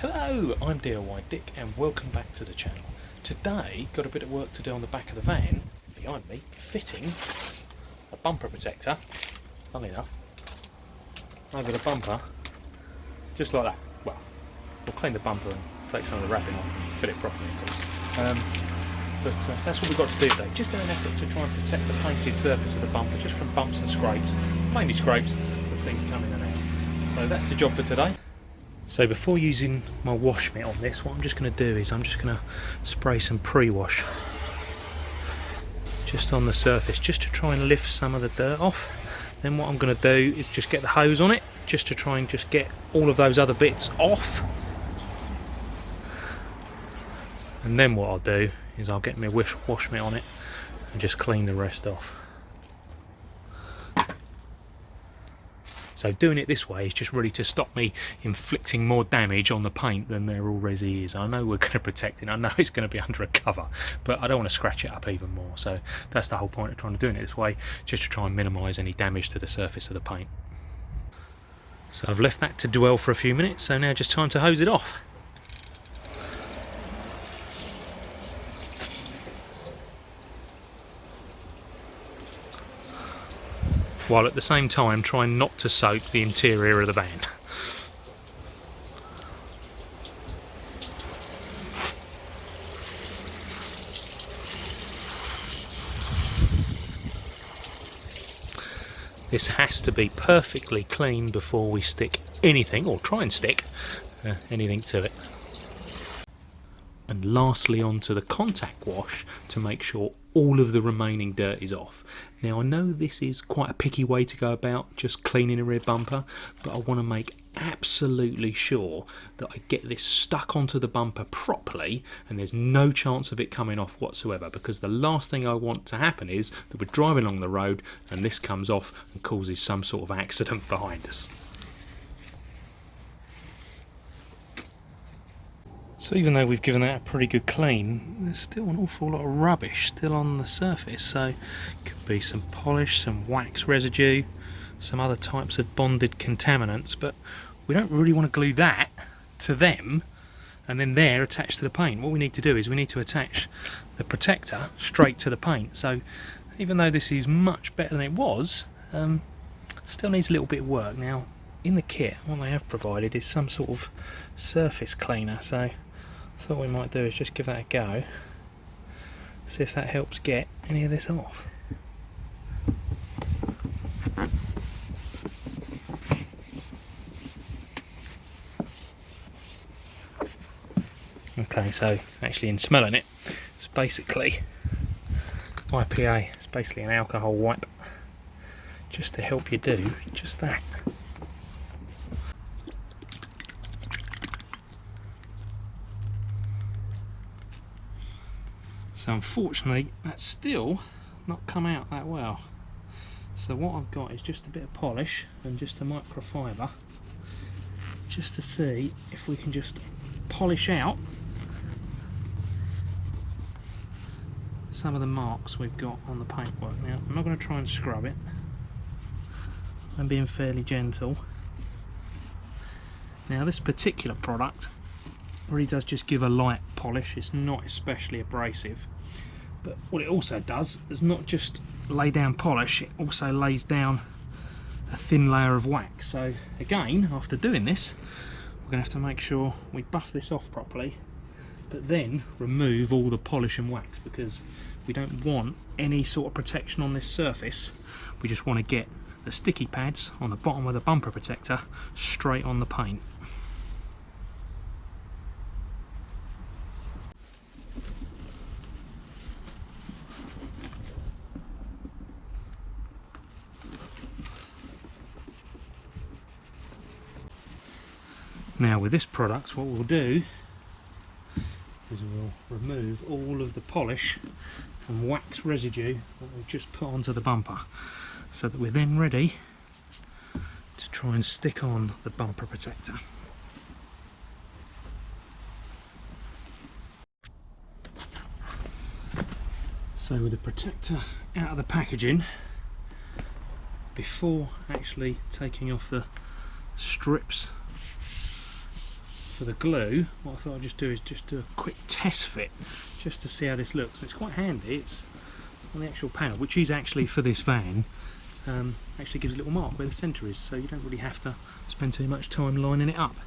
Hello, I'm DIY Dick and welcome back to the channel. Today, got a bit of work to do on the back of the van, behind me, fitting a bumper protector, funny enough, over the bumper, just like that. Well, we'll clean the bumper and take some of the wrapping off and fit it properly, of course. But that's what we've got to do today, just in an effort to try and protect the painted surface of the bumper just from bumps and scrapes, mainly scrapes as things come in and out. So that's the job for today. So before using my wash mitt on this, what I'm just going to do is I'm just going to spray some pre-wash just on the surface, just to try and lift some of the dirt off. Then what I'm going to do is just get the hose on it, just to try and just get all of those other bits off. And then what I'll do is I'll get my wash mitt on it and just clean the rest off. So doing it this way is just really to stop me inflicting more damage on the paint than there already is. I know we're going to protect it, I know it's going to be under a cover, but I don't want to scratch it up even more. So that's the whole point of trying to do it this way, just to try and minimise any damage to the surface of the paint. So I've left that to dwell for a few minutes, so now just time to hose it off. While at the same time trying not to soak the interior of the van. This has to be perfectly clean before we stick anything, or try and stick anything to it. And lastly, onto the contact wash to make sure all of the remaining dirt is off. Now I know this is quite a picky way to go about just cleaning a rear bumper, but I want to make absolutely sure that I get this stuck onto the bumper properly and there's no chance of it coming off whatsoever, because the last thing I want to happen is that we're driving along the road and this comes off and causes some sort of accident behind us. So even though we've given that a pretty good clean, there's still an awful lot of rubbish still on the surface. So it could be some polish, some wax residue, some other types of bonded contaminants, but we don't really want to glue that to them and then they're attached to the paint. What we need to do is we need to attach the protector straight to the paint. So even though this is much better than it was, still needs a little bit of work. Now in the kit, what they have provided is some sort of surface cleaner, so I thought we might do is just give that a go, see if that helps get any of this off. Okay, so actually in smelling it, it's basically IPA, it's basically an alcohol wipe, just to help you do just that. So unfortunately that's still not come out that well. So what I've got is just a bit of polish and just a microfiber, just to see if we can just polish out some of the marks we've got on the paintwork. Now I'm not going to try and scrub it, I'm being fairly gentle. Now this particular product really does just give a light polish, it's not especially abrasive, but what it also does is not just lay down polish, it also lays down a thin layer of wax. So again, after doing this, we're going to have to make sure we buff this off properly, but then remove all the polish and wax, because we don't want any sort of protection on this surface. We just want to get the sticky pads on the bottom of the bumper protector straight on the paint. Now with this product, what we'll do is we'll remove all of the polish and wax residue that we've just put onto the bumper, so that we're then ready to try and stick on the bumper protector. So with the protector out of the packaging, before actually taking off the strips for the glue, what I thought I'd just do is just do a quick test fit just to see how this looks. It's quite handy. It's on the actual panel, which is actually for this van, actually gives a little mark where the centre is, so you don't really have to spend too much time lining it up.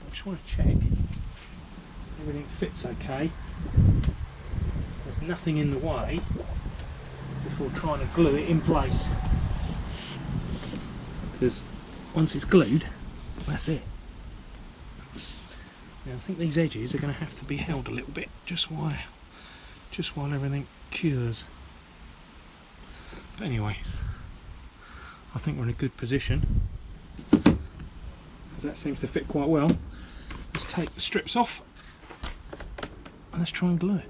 I just want to check everything fits okay. There's nothing in the way before trying to glue it in place, because once it's glued, that's it. Now I think these edges are going to have to be held a little bit just while everything cures. But anyway, I think we're in a good position, as that seems to fit quite well. Let's take the strips off and let's try and glue it.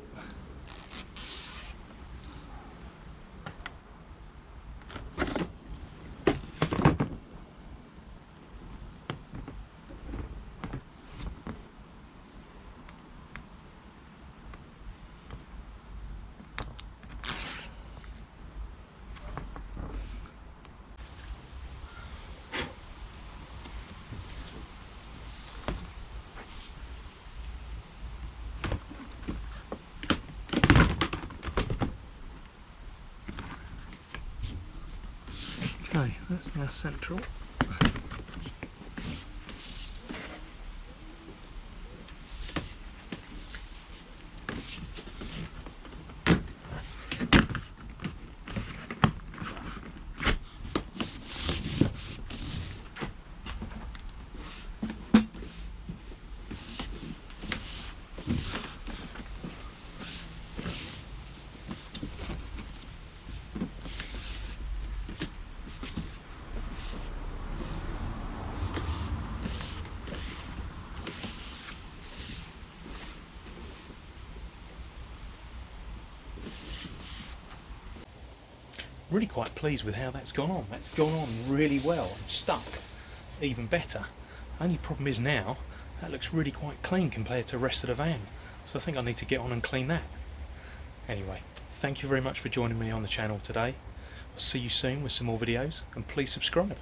Okay, that's now central. Really quite pleased with how that's gone on. That's gone on really well and stuck even better. Only problem is now that looks really quite clean compared to the rest of the van, so I think I need to get on and clean that. Anyway, thank you very much for joining me on the channel today. I'll see you soon with some more videos, and please subscribe.